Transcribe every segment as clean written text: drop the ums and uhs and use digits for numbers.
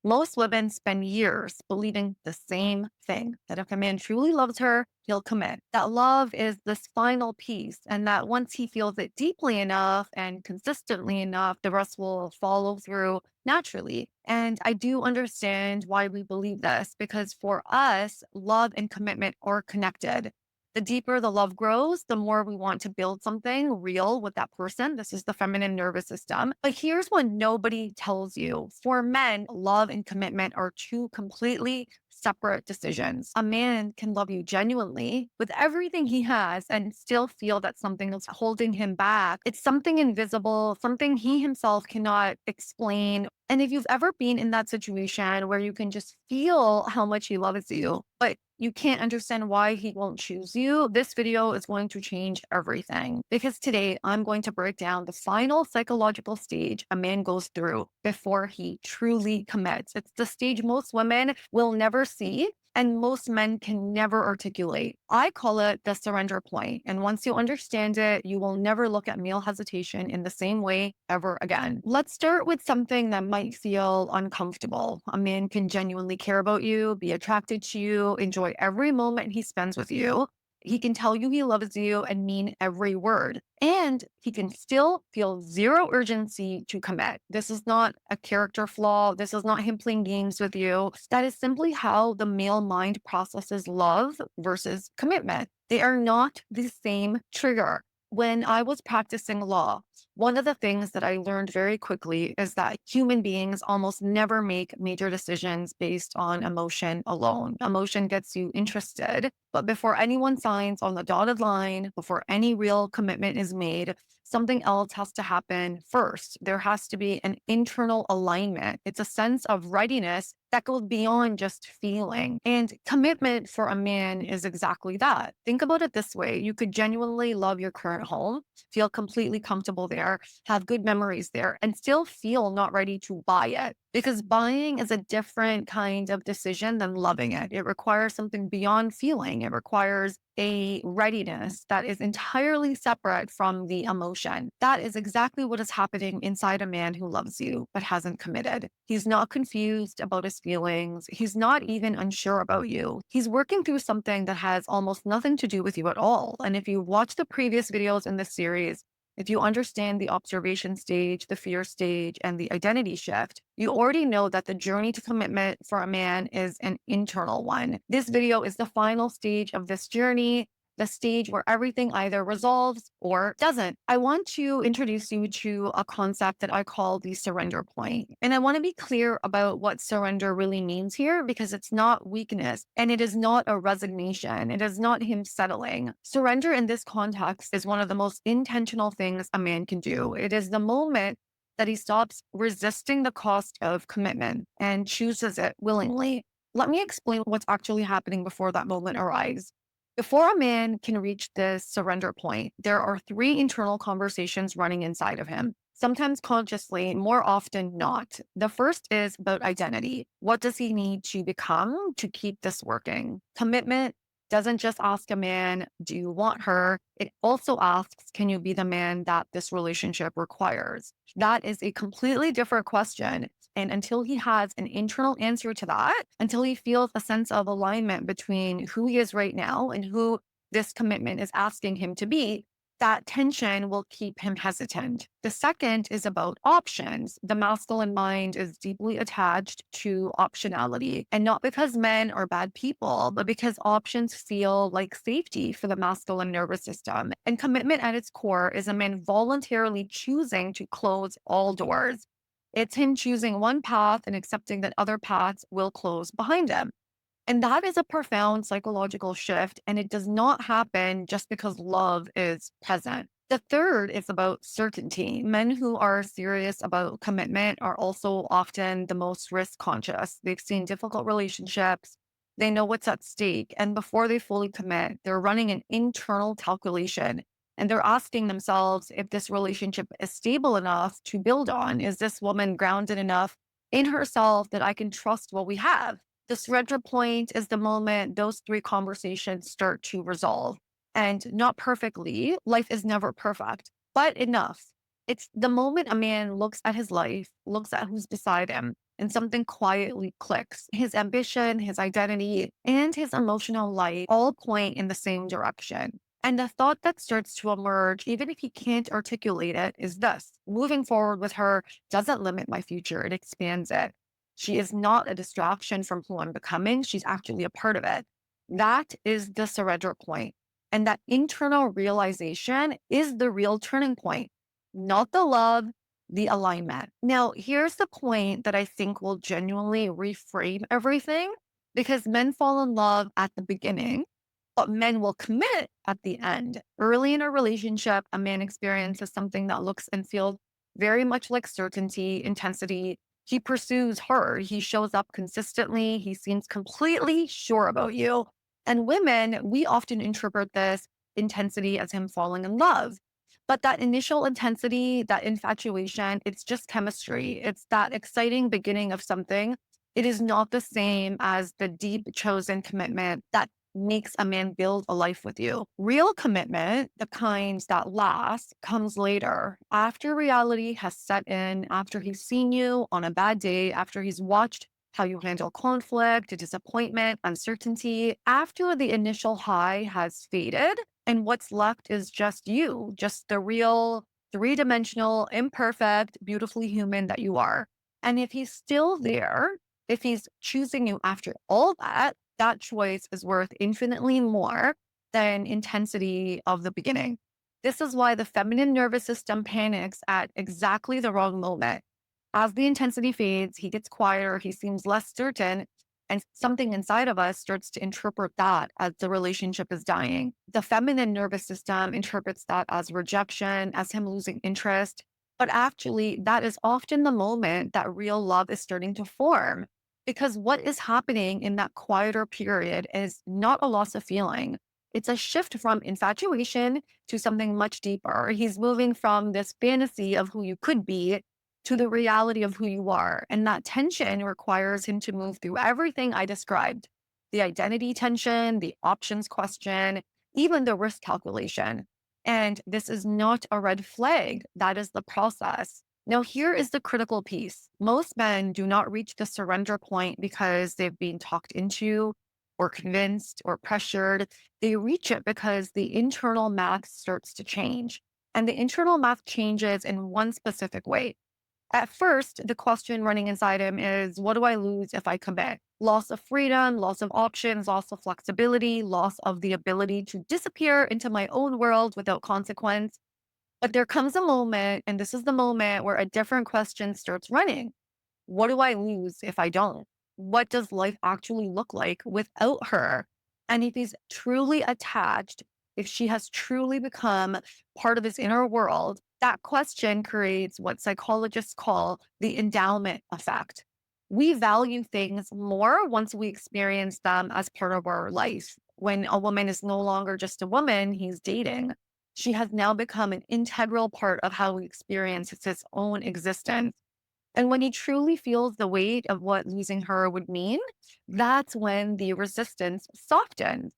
Most women spend years believing the same thing, that if a man truly loves her, he'll commit. That love is this final piece, and that once he feels it deeply enough and consistently enough, the rest will follow through naturally. And I do understand why we believe this because for us, love and commitment are connected. The deeper the love grows, the more we want to build something real with that person. This is the feminine nervous system. But here's what nobody tells you. For men, love and commitment are two completely separate decisions. A man can love you genuinely with everything he has and still feel that something is holding him back. It's something invisible, something he himself cannot explain. And if you've ever been in that situation where you can just feel how much he loves you, but you can't understand why he won't choose you, this video is going to change everything. Because today I'm going to break down the final psychological stage a man goes through before he truly commits. It's the stage most women will never see and most men can never articulate. I call it the surrender point. And once you understand it, you will never look at male hesitation in the same way ever again. Let's start with something that might feel uncomfortable. A man can genuinely care about you, be attracted to you, enjoy every moment he spends with you. He can tell you he loves you and mean every word. And he can still feel zero urgency to commit. This is not a character flaw. This is not him playing games with you. That is simply how the male mind processes love versus commitment. They are not the same trigger. When I was practicing law, one of the things that I learned very quickly is that human beings almost never make major decisions based on emotion alone. Emotion gets you interested, but before anyone signs on the dotted line, before any real commitment is made, something else has to happen first. There has to be an internal alignment. It's a sense of readiness that goes beyond just feeling. And commitment for a man is exactly that. Think about it this way. You could genuinely love your current home, feel completely comfortable there, have good memories there, and still feel not ready to buy it. Because buying is a different kind of decision than loving it. It requires something beyond feeling. It requires a readiness that is entirely separate from the emotion. That is exactly what is happening inside a man who loves you but hasn't committed. He's not confused about his feelings. He's not even unsure about you. He's working through something that has almost nothing to do with you at all. And if you watch the previous videos in this series, if you understand the observation stage, the fear stage, and the identity shift, you already know that the journey to commitment for a man is an internal one. This video is the final stage of this journey, the stage where everything either resolves or doesn't. I want to introduce you to a concept that I call the surrender point. And I want to be clear about what surrender really means here because it's not weakness and it is not a resignation. It is not him settling. Surrender in this context is one of the most intentional things a man can do. It is the moment that he stops resisting the cost of commitment and chooses it willingly. Let me explain what's actually happening before that moment arrives. Before a man can reach this surrender point, there are three internal conversations running inside of him, sometimes consciously, more often not. The first is about identity. What does he need to become to keep this working? Commitment doesn't just ask a man, do you want her? It also asks, can you be the man that this relationship requires? That is a completely different question. And until he has an internal answer to that, until he feels a sense of alignment between who he is right now and who this commitment is asking him to be, that tension will keep him hesitant. The second is about options. The masculine mind is deeply attached to optionality, and not because men are bad people, but because options feel like safety for the masculine nervous system. And commitment at its core is a man voluntarily choosing to close all doors. It's him choosing one path and accepting that other paths will close behind him. And that is a profound psychological shift. And it does not happen just because love is present. The third is about certainty. Men who are serious about commitment are also often the most risk conscious. They've seen difficult relationships. They know what's at stake. And before they fully commit, they're running an internal calculation and they're asking themselves if this relationship is stable enough to build on. Is this woman grounded enough in herself that I can trust what we have? The surrender point is the moment those three conversations start to resolve. And not perfectly, life is never perfect, but enough. It's the moment a man looks at his life, looks at who's beside him, and something quietly clicks. His ambition, his identity, and his emotional life all point in the same direction. And the thought that starts to emerge, even if he can't articulate it, is this: moving forward with her doesn't limit my future, it expands it. She is not a distraction from who I'm becoming, she's actually a part of it. That is the surrender point. And that internal realization is the real turning point, not the love, the alignment. Now, here's the point that I think will genuinely reframe everything, because men fall in love at the beginning, but men will commit at the end. Early in a relationship, a man experiences something that looks and feels very much like certainty, intensity. He pursues her, he shows up consistently, he seems completely sure about you. And women, we often interpret this intensity as him falling in love. But that initial intensity, that infatuation, it's just chemistry. It's that exciting beginning of something. It is not the same as the deep chosen commitment that makes a man build a life with you. Real commitment, the kind that lasts, comes later, after reality has set in, after he's seen you on a bad day, after he's watched how you handle conflict, disappointment, uncertainty, after the initial high has faded, and what's left is just you, just the real, three-dimensional, imperfect, beautifully human that you are. And if he's still there, if he's choosing you after all that, that choice is worth infinitely more than intensity of the beginning. This is why the feminine nervous system panics at exactly the wrong moment. As the intensity fades, he gets quieter, he seems less certain, and something inside of us starts to interpret that as the relationship is dying. The feminine nervous system interprets that as rejection, as him losing interest. But actually, that is often the moment that real love is starting to form. Because what is happening in that quieter period is not a loss of feeling. It's a shift from infatuation to something much deeper. He's moving from this fantasy of who you could be to the reality of who you are. And that tension requires him to move through everything I described: the identity tension, the options question, even the risk calculation. And this is not a red flag, that is the process. Now, here is the critical piece: most men do not reach the surrender point because they've been talked into or convinced or pressured. They reach it because the internal math starts to change. And the internal math changes in one specific way. At first, the question running inside him is, what do I lose if I commit? Loss of freedom, loss of options, loss of flexibility, loss of the ability to disappear into my own world without consequence. But there comes a moment, and this is the moment where a different question starts running. What do I lose if I don't? What does life actually look like without her? And if he's truly attached, if she has truly become part of his inner world, that question creates what psychologists call the endowment effect. We value things more once we experience them as part of our life. When a woman is no longer just a woman he's dating, she has now become an integral part of how we experience his own existence. And when he truly feels the weight of what losing her would mean, that's when the resistance softens.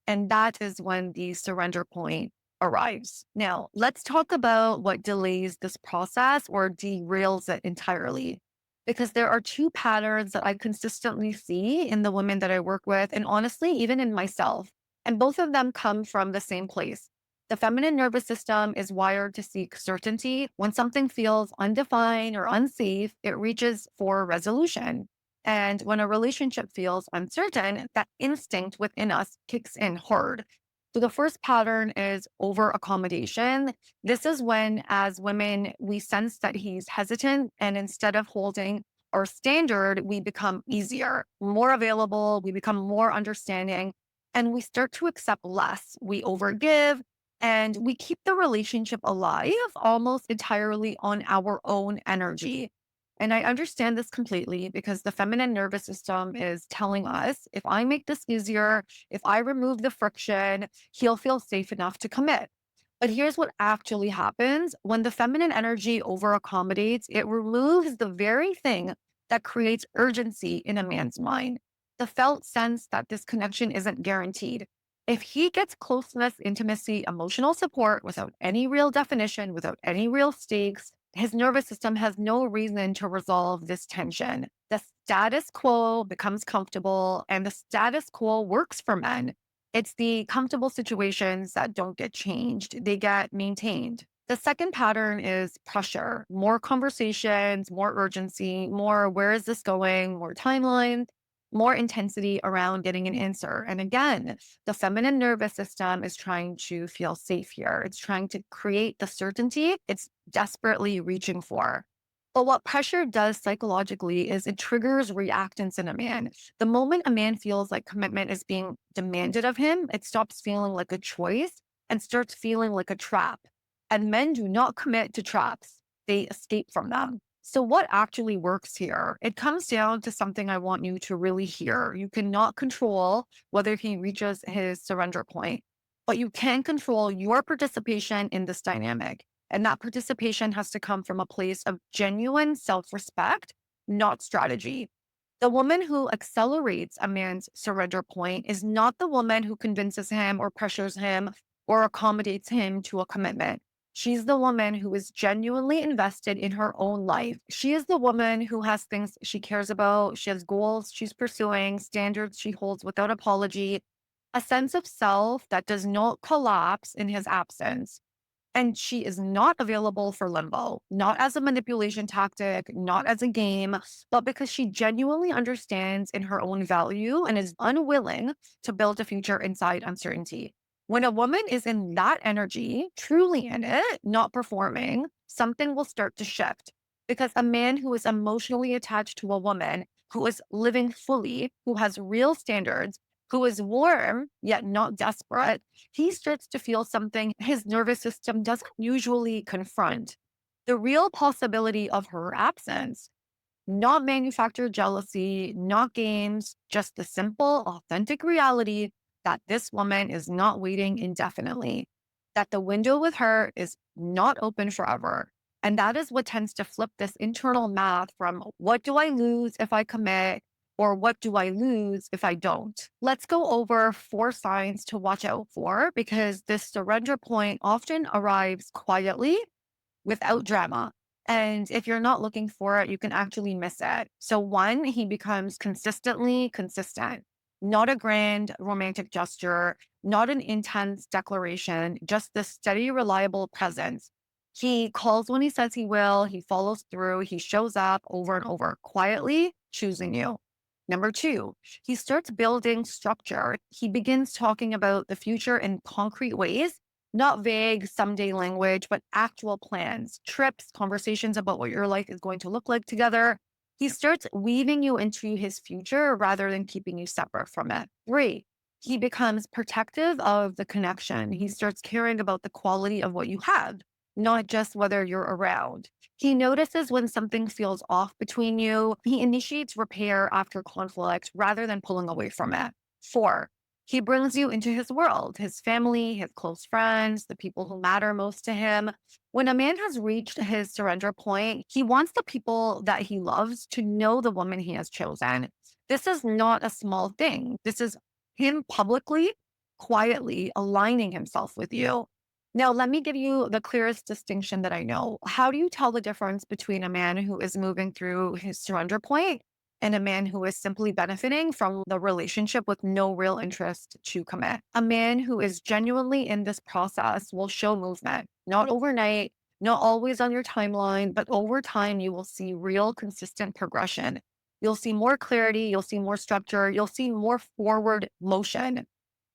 And that is when the surrender point arrives. Now, let's talk about what delays this process or derails it entirely. Because there are two patterns that I consistently see in the women that I work with, and honestly, even in myself. And both of them come from the same place. The feminine nervous system is wired to seek certainty. When something feels undefined or unsafe, it reaches for resolution. And when a relationship feels uncertain, that instinct within us kicks in hard. So the first pattern is over accommodation. This is when, as women, we sense that he's hesitant, and instead of holding our standard, we become easier, more available, we become more understanding, and we start to accept less. We overgive, and we keep the relationship alive almost entirely on our own energy. And I understand this completely, because the feminine nervous system is telling us, if I make this easier, if I remove the friction, he'll feel safe enough to commit. But here's what actually happens: when the feminine energy over accommodates, it removes the very thing that creates urgency in a man's mind, the felt sense that this connection isn't guaranteed. If he gets closeness, intimacy, emotional support without any real definition, without any real stakes, His nervous system has no reason to resolve this tension. The status quo becomes comfortable, and the status quo works for men. It's the comfortable situations that don't get changed, they get maintained. The second pattern is pressure, more conversations, more urgency, more where is this going, more timeline, more intensity around getting an answer. And again, the feminine nervous system is trying to feel safe here. It's trying to create the certainty it's desperately reaching for. But what pressure does psychologically is it triggers reactance in a man. The moment a man feels like commitment is being demanded of him, it stops feeling like a choice and starts feeling like a trap. And men do not commit to traps, they escape from them. So, what actually works here? It comes down to something I want you to really hear. You cannot control whether he reaches his surrender point, but you can control your participation in this dynamic. And that participation has to come from a place of genuine self respect, not strategy. The woman who accelerates a man's surrender point is not the woman who convinces him or pressures him or accommodates him to a commitment. She's the woman who is genuinely invested in her own life. She is the woman who has things she cares about. She has goals she's pursuing, standards she holds without apology, a sense of self that does not collapse in his absence. And she is not available for limbo, not as a manipulation tactic, not as a game, but because she genuinely understands in her own value and is unwilling to build a future inside uncertainty. When a woman is in that energy, truly in it, not performing, something will start to shift. Because a man who is emotionally attached to a woman who is living fully, who has real standards, who is warm yet not desperate, he starts to feel something his nervous system doesn't usually confront, the real possibility of her absence. Not manufactured jealousy, not games, just the simple, authentic reality that this woman is not waiting indefinitely, that the window with her is not open forever. And that is what tends to flip this internal math from what do I lose if I commit or what do I lose if I don't? Let's go over 4 signs to watch out for because this surrender point often arrives quietly without drama. And if you're not looking for it, you can actually miss it. So, one, he becomes consistently consistent, not a grand romantic gesture, not an intense declaration, just the steady, reliable presence. He calls when he says he will, he follows through, he shows up over and over, quietly choosing you. Number two, he starts building structure. He begins talking about the future in concrete ways, not vague someday language, but actual plans, trips, conversations about what your life is going to look like together. He starts weaving you into his future rather than keeping you separate from it. Three, he becomes protective of the connection. He starts caring about the quality of what you have, not just whether you're around. He notices when something feels off between you. He initiates repair after conflict rather than pulling away from it. Four, he brings you into his world, his family, his close friends, the people who matter most to him. When a man has reached his surrender point, he wants the people that he loves to know the woman he has chosen. This is not a small thing. This is him publicly, quietly aligning himself with you. Now, let me give you the clearest distinction that I know. How do you tell the difference between a man who is moving through his surrender point and a man who is simply benefiting from the relationship with no real interest to commit? A man who is genuinely in this process will show movement, not overnight, not always on your timeline, but over time, you will see real, consistent progression. You'll see more clarity, you'll see more structure, you'll see more forward motion.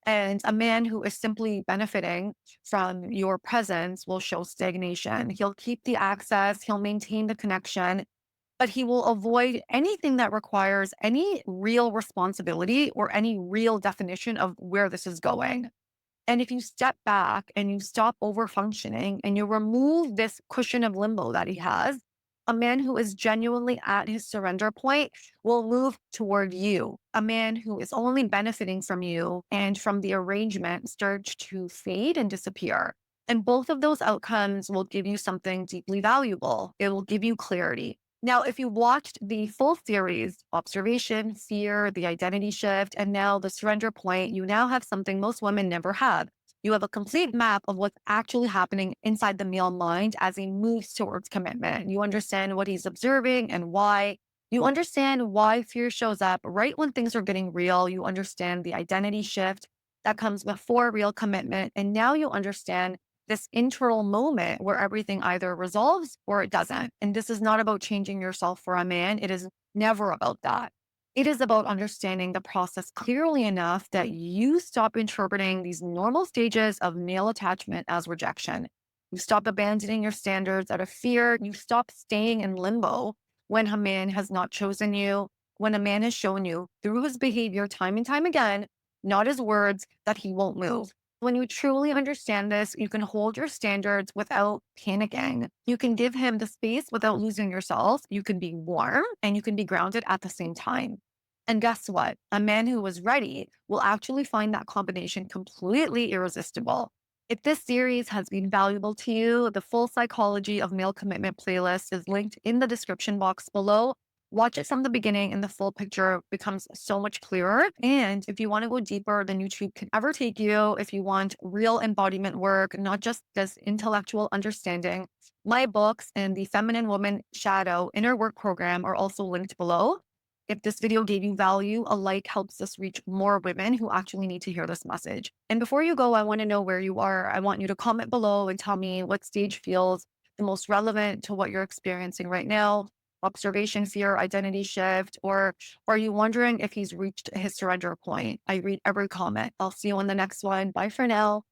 And a man who is simply benefiting from your presence will show stagnation. He'll keep the access, he'll maintain the connection, but he will avoid anything that requires any real responsibility or any real definition of where this is going. And if you step back and you stop over functioning and you remove this cushion of limbo that he has, a man who is genuinely at his surrender point will move toward you. A man who is only benefiting from you and from the arrangement starts to fade and disappear. And both of those outcomes will give you something deeply valuable. It will give you clarity. Now, if you watched the full series, observation, fear, the identity shift, and now the surrender point, you now have something most women never have. You have a complete map of what's actually happening inside the male mind as he moves towards commitment. You understand what he's observing and why. You understand why fear shows up right when things are getting real. You understand the identity shift that comes before real commitment. And now you understand this internal moment where everything either resolves or it doesn't. And this is not about changing yourself for a man. It is never about that. It is about understanding the process clearly enough that you stop interpreting these normal stages of male attachment as rejection. You stop abandoning your standards out of fear. You stop staying in limbo when a man has not chosen you, when a man has shown you through his behavior time and time again, not his words, that he won't move. When you truly understand this, you can hold your standards without panicking. You can give him the space without losing yourself. You can be warm and you can be grounded at the same time. And guess what? A man who was ready will actually find that combination completely irresistible. If this series has been valuable to you, the full Psychology of Male Commitment playlist is linked in the description box below. Watch it from the beginning, and the full picture becomes so much clearer. And if you want to go deeper than YouTube can ever take you, if you want real embodiment work, not just this intellectual understanding, my books and the Feminine Woman Shadow Inner Work program are also linked below. If this video gave you value, a like helps us reach more women who actually need to hear this message. And before you go, I want to know where you are. I want you to comment below and tell me what stage feels the most relevant to what you're experiencing right now. Observation, fear, identity shift, or are you wondering if he's reached his surrender point? I read every comment. I'll see you on the next one. Bye for now.